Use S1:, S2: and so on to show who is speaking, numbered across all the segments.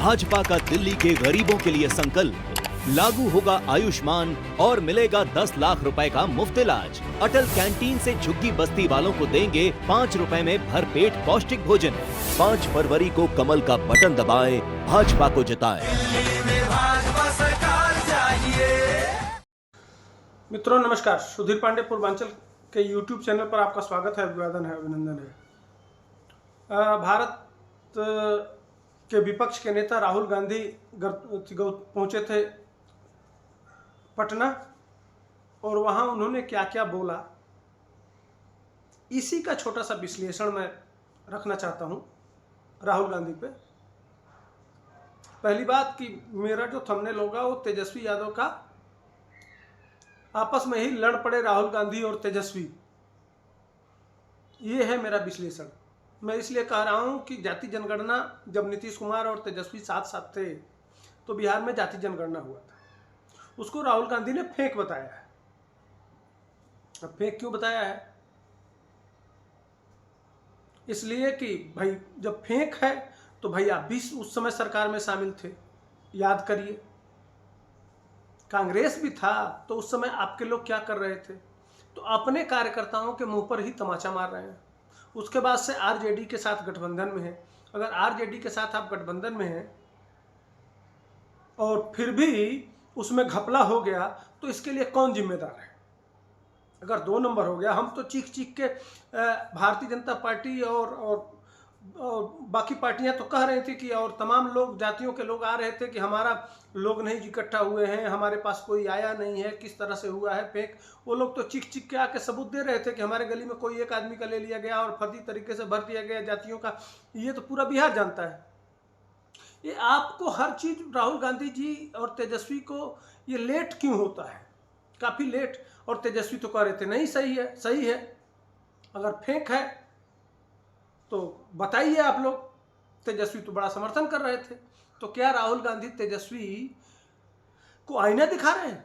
S1: भाजपा का दिल्ली के गरीबों के लिए संकल्प, लागू होगा आयुष्मान और मिलेगा 10 लाख रुपए का मुफ्त इलाज। अटल कैंटीन से झुग्गी बस्ती वालों को देंगे 5 रुपए में भरपेट पौष्टिक भोजन। 5 फरवरी को कमल का बटन दबाएं, भाजपा को जिताएं।
S2: मित्रों नमस्कार, सुधीर पांडे पूर्वांचल के YouTube चैनल पर आपका स्वागत है, अभिवादन है, अभिनंदन है। भारत के विपक्ष के नेता राहुल गांधी पहुंचे थे पटना और वहां उन्होंने क्या क्या बोला, इसी का छोटा सा विश्लेषण मैं रखना चाहता हूं राहुल गांधी पे। पहली बात कि मेरा जो थंबनेल होगा वो तेजस्वी यादव का आपस में ही लड़ पड़े राहुल गांधी और तेजस्वी, ये है मेरा विश्लेषण। मैं इसलिए कह रहा हूं कि जाति जनगणना जब नीतीश कुमार और तेजस्वी साथ साथ थे तो बिहार में जाति जनगणना हुआ था, उसको राहुल गांधी ने फेक बताया है। अब फेक क्यों बताया है? इसलिए कि भाई जब फेक है तो भाई आप भी उस समय सरकार में शामिल थे, याद करिए। कांग्रेस भी था तो उस समय आपके लोग क्या कर रहे थे? तो अपने कार्यकर्ताओं के मुंह पर ही तमाचा मार रहे हैं। उसके बाद से आरजेडी के साथ गठबंधन में है। अगर आरजेडी के साथ आप गठबंधन में हैं और फिर भी उसमें घपला हो गया तो इसके लिए कौन जिम्मेदार है? अगर 2 नंबर हो गया, हम तो चीख चीख के भारतीय जनता पार्टी और बाकी पार्टियां तो कह रही थी कि, और तमाम लोग जातियों के लोग आ रहे थे कि हमारा लोग नहीं इकट्ठा हुए हैं, हमारे पास कोई आया नहीं है, किस तरह से हुआ है फेक। वो लोग तो चीख चीख के आके सबूत दे रहे थे कि हमारे गली में कोई एक आदमी का ले लिया गया और फर्जी तरीके से भर दिया गया जातियों का। ये तो पूरा बिहार जानता है। ये आपको हर चीज राहुल गांधी जी और तेजस्वी को ये लेट क्यों होता है? काफी लेट। और तेजस्वी तो कह रहे थे नहीं सही है, सही है। अगर फेक है तो बताइए आप लोग। तेजस्वी तो बड़ा समर्थन कर रहे थे। तो क्या राहुल गांधी तेजस्वी को आईना दिखा रहे हैं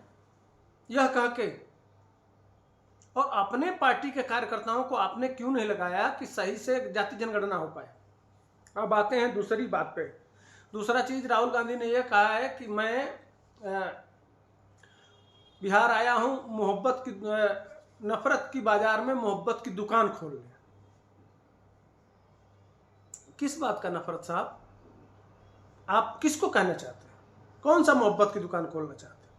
S2: यह कह के? और अपने पार्टी के कार्यकर्ताओं को आपने क्यों नहीं लगाया कि सही से जाति जनगणना हो पाए? अब आते हैं दूसरी बात पे। दूसरा चीज राहुल गांधी ने यह कहा है कि मैं बिहार आया हूं मोहब्बत की नफरत की बाजार में मोहब्बत की दुकान खोलने। किस बात का नफरत साहब? आप किसको कहना चाहते हैं? कौन सा मोहब्बत की दुकान खोलना चाहते हैं?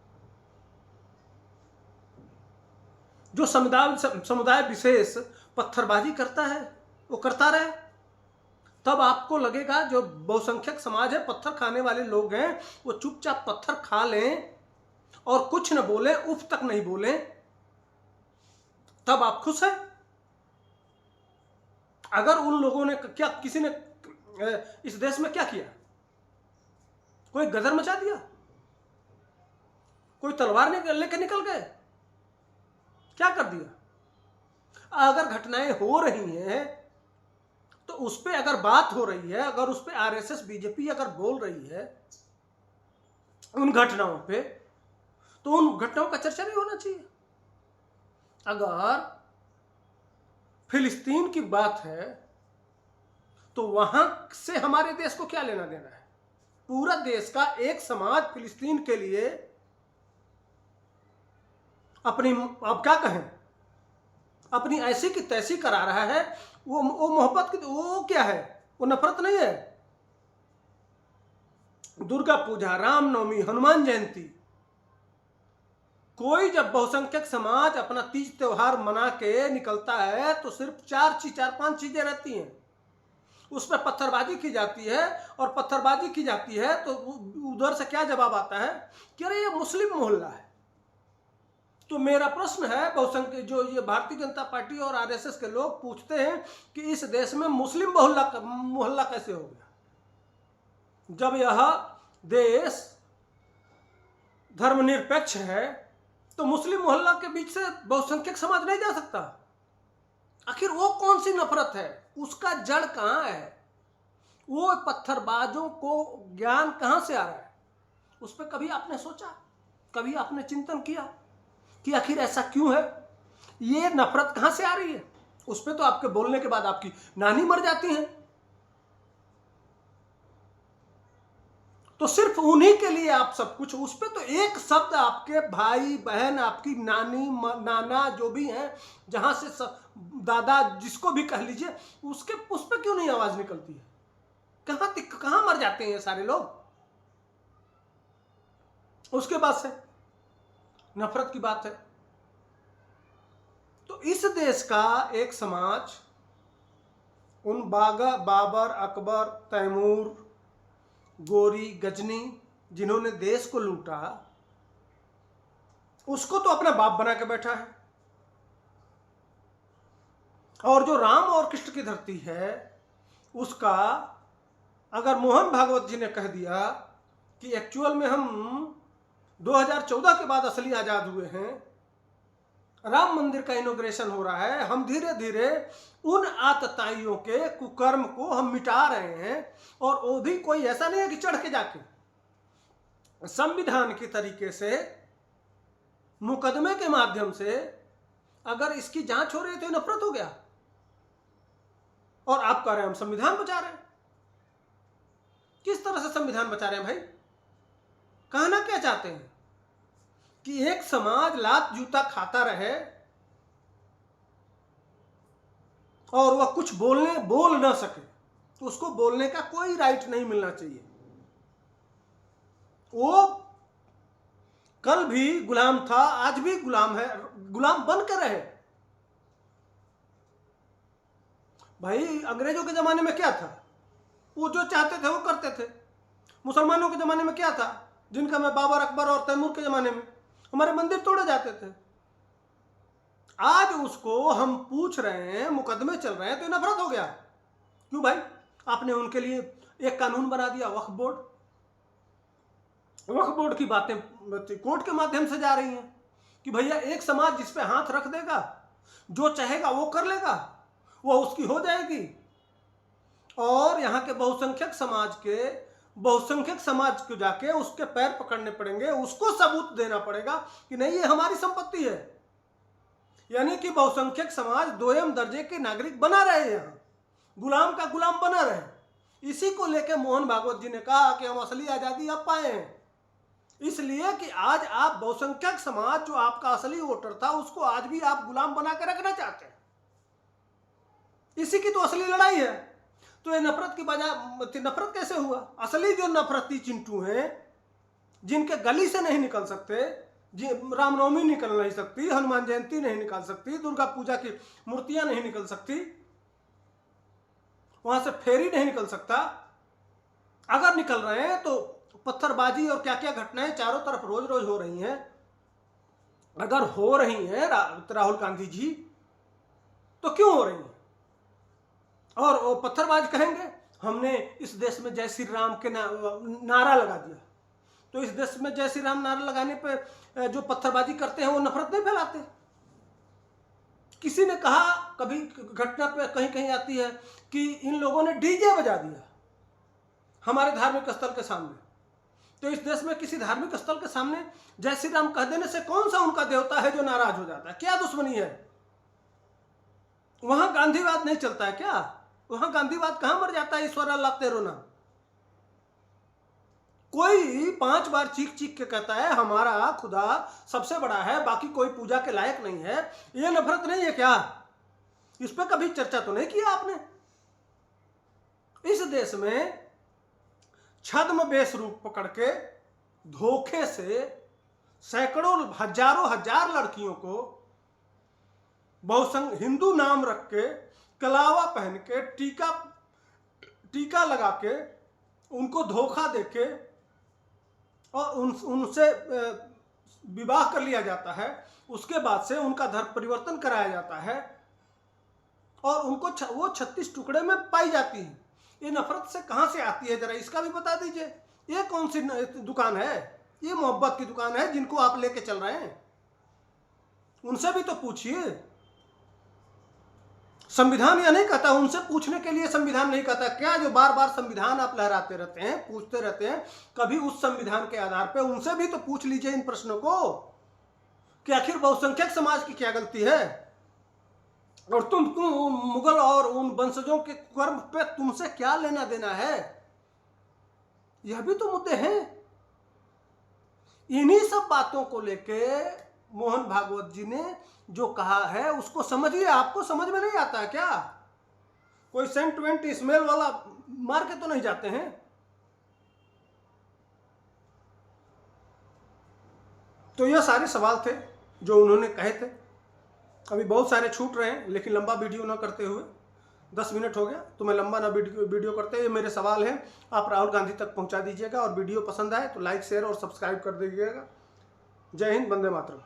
S2: जो समुदाय विशेष पत्थरबाजी करता है वो करता रहे, तब आपको लगेगा जो बहुसंख्यक समाज है, पत्थर खाने वाले लोग हैं, वो चुपचाप पत्थर खा लें और कुछ न बोले, उफ तक नहीं बोले, तब आप खुश हैं। अगर उन लोगों ने क्या, किसी ने इस देश में क्या किया? कोई गदर मचा दिया? कोई तलवार लेकर निकल गए? क्या कर दिया? अगर घटनाएं हो रही हैं तो उस पर अगर बात हो रही है, अगर उस पर आरएसएस बीजेपी अगर बोल रही है उन घटनाओं पे, तो उन घटनाओं का चर्चा नहीं होना चाहिए। अगर फिलिस्तीन की बात है तो वहां से हमारे देश को क्या लेना देना है? पूरा देश का एक समाज फिलिस्तीन के लिए अपनी, अब क्या कहें, अपनी ऐसी की तैसी करा रहा है। वो मोहब्बत की, वो क्या है? वो नफरत नहीं है। दुर्गा पूजा, रामनवमी, हनुमान जयंती, कोई जब बहुसंख्यक समाज अपना तीज त्योहार मना के निकलता है तो सिर्फ 4-5 चीजें रहती हैं। उस पर पत्थरबाजी की जाती है, और पत्थरबाजी की जाती है तो उधर से क्या जवाब आता है कि अरे ये मुस्लिम मोहल्ला है। तो मेरा प्रश्न है, बहुसंख्यक जो ये भारतीय जनता पार्टी और आरएसएस के लोग पूछते हैं कि इस देश में मुस्लिम मोहल्ला कैसे हो गया, जब यह देश धर्मनिरपेक्ष है? तो मुस्लिम मोहल्ला के बीच से बहुसंख्यक समाज नहीं जा सकता। आखिर वो कौन सी नफरत है? उसका जड़ कहां है? वो पत्थरबाजों को ज्ञान कहां से आ रहा है? उस पर कभी आपने सोचा? कभी आपने चिंतन किया कि आखिर ऐसा क्यों है? ये नफरत कहां से आ रही है? उस पर तो आपके बोलने के बाद आपकी नानी मर जाती हैं। तो सिर्फ उन्हीं के लिए आप सब कुछ, उस पर तो एक शब्द आपके भाई बहन, आपकी नानी नाना जो भी हैं, जहां से दादा जिसको भी कह लीजिए, उसके उस पर क्यों नहीं आवाज निकलती है? कहां मर जाते हैं ये सारे लोग? उसके बाद से नफरत की बात है। तो इस देश का एक समाज उन बाबर, अकबर, तैमूर, गोरी, गजनी जिन्होंने देश को लूटा, उसको तो अपना बाप बना के बैठा है। और जो राम और कृष्ण की धरती है, उसका अगर मोहन भागवत जी ने कह दिया कि एक्चुअल में हम 2014 के बाद असली आजाद हुए हैं, राम मंदिर का इनॉग्रेशन हो रहा है, हम धीरे धीरे उन आतताइयों के कुकर्म को हम मिटा रहे हैं, और वो भी कोई ऐसा नहीं है कि चढ़ के जाके संविधान की तरीके से मुकदमे के माध्यम से अगर इसकी जांच हो रही है तो नफरत हो गया, और आप कह रहे हैं हम संविधान बचा रहे हैं। किस तरह से संविधान बचा रहे हैं भाई? कहना क्या चाहते हैं कि एक समाज लात जूता खाता रहे और वह कुछ बोल ना सके, तो उसको बोलने का कोई राइट नहीं मिलना चाहिए। वो कल भी गुलाम था, आज भी गुलाम है, गुलाम बन कर रहे। भाई अंग्रेजों के जमाने में क्या था? वो जो चाहते थे वो करते थे। मुसलमानों के जमाने में क्या था? जिनका मैं बाबर, अकबर और तैमूर के जमाने में हमारे मंदिर तोड़े जाते थे। आज उसको हम पूछ रहे हैं, मुकदमे चल रहे हैं, तो नफरत हो गया। क्यों भाई? आपने उनके लिए एक कानून बना दिया, वक्फ बोर्ड। वक्फ बोर्ड की बातें कोर्ट के माध्यम से जा रही हैं कि भैया एक समाज जिस पे हाथ रख देगा, जो चाहेगा वो कर लेगा, वो उसकी हो जाएगी। और यहाँ के बहुसंख्यक समाज को जाके उसके पैर पकड़ने पड़ेंगे, उसको सबूत देना पड़ेगा कि नहीं ये हमारी संपत्ति है। यानी कि बहुसंख्यक समाज दोयम दर्जे के नागरिक बना रहे, यहाँ गुलाम का गुलाम बना रहे। इसी को लेकर मोहन भागवत जी ने कहा कि हम असली आजादी अब पाए हैं, इसलिए कि आज आप बहुसंख्यक समाज जो आपका असली वोटर था, उसको आज भी आप गुलाम बना के रखना चाहते हैं। इसी की तो असली लड़ाई है। तो ये नफरत की बजाय नफरत कैसे हुआ? असली जो नफरती चिंटू हैं, जिनके गली से नहीं निकल सकते, रामनवमी निकल नहीं सकती, हनुमान जयंती नहीं निकाल सकती, दुर्गा पूजा की मूर्तियां नहीं निकल सकती, वहां से फेरी नहीं निकल सकता, अगर निकल रहे हैं तो पत्थरबाजी और क्या क्या घटनाएं चारों तरफ रोज रोज हो रही हैं। अगर हो रही हैं राहुल गांधी जी, तो क्यों हो रही हैं? और वो पत्थरबाज कहेंगे हमने इस देश में जय श्री राम के नारा लगा दिया। तो इस देश में जय श्री राम नारा लगाने पे जो पत्थरबाजी करते हैं वो नफरत नहीं फैलाते? किसी ने कहा, कभी घटना पे कहीं कहीं आती है कि इन लोगों ने डीजे बजा दिया हमारे धार्मिक स्थल के सामने। तो इस देश में किसी धार्मिक स्थल के सामने जय श्री राम कह देने से कौन सा उनका देवता है जो नाराज हो जाता है? क्या दुश्मनी है? वहां गांधीवाद नहीं चलता है क्या? वहां गांधीवाद कहां मर जाता है? ईश्वर अल्लाह तेरो नाम। कोई 5 बार चीख चीख के कहता है हमारा खुदा सबसे बड़ा है, बाकी कोई पूजा के लायक नहीं है। ये नफरत नहीं है क्या? इस पर कभी चर्चा तो नहीं किया आपने? इस देश में छद्म बेस रूप पकड़ के धोखे से सैकड़ों हजारों हजार लड़कियों को हिंदू नाम रख के, कलावा पहन के, टीका लगा के, उनको धोखा देके और उनसे विवाह कर लिया जाता है। उसके बाद से उनका धर्म परिवर्तन कराया जाता है और उनको वो 36 टुकड़े में पाई जाती है। ये नफरत से कहां से आती है? जरा इसका भी बता दीजिए। ये कौन सी दुकान है? ये मोहब्बत की दुकान है जिनको आप लेके चल रहे हैं। उनसे भी तो पूछिए। संविधान यह नहीं कहता, उनसे पूछने के लिए संविधान नहीं कहता क्या? जो बार बार संविधान आप लहराते रहते हैं, पूछते रहते हैं, कभी उस संविधान के आधार पे उनसे भी तो पूछ लीजिए इन प्रश्नों को कि आखिर बहुसंख्यक समाज की क्या गलती है? और तुम मुगल और उन वंशजों के कर्म पे तुमसे क्या लेना देना है? यह भी तो मुद्दे हैं। इन्हीं सब बातों को लेके मोहन भागवत जी ने जो कहा है उसको समझिए। आपको समझ में नहीं आता है क्या? कोई सेंट वेंट स्मेल वाला मार के तो नहीं जाते हैं। तो यह सारे सवाल थे जो उन्होंने कहे थे। अभी बहुत सारे छूट रहे हैं, लेकिन लंबा वीडियो ना करते हुए, 10 मिनट हो गया तो मैं लंबा ना वीडियो करते। ये मेरे सवाल हैं, आप राहुल गांधी तक पहुंचा दीजिएगा। और वीडियो पसंद आए तो लाइक, शेयर और सब्सक्राइब कर दीजिएगा। जय हिंद, वंदे मातरम।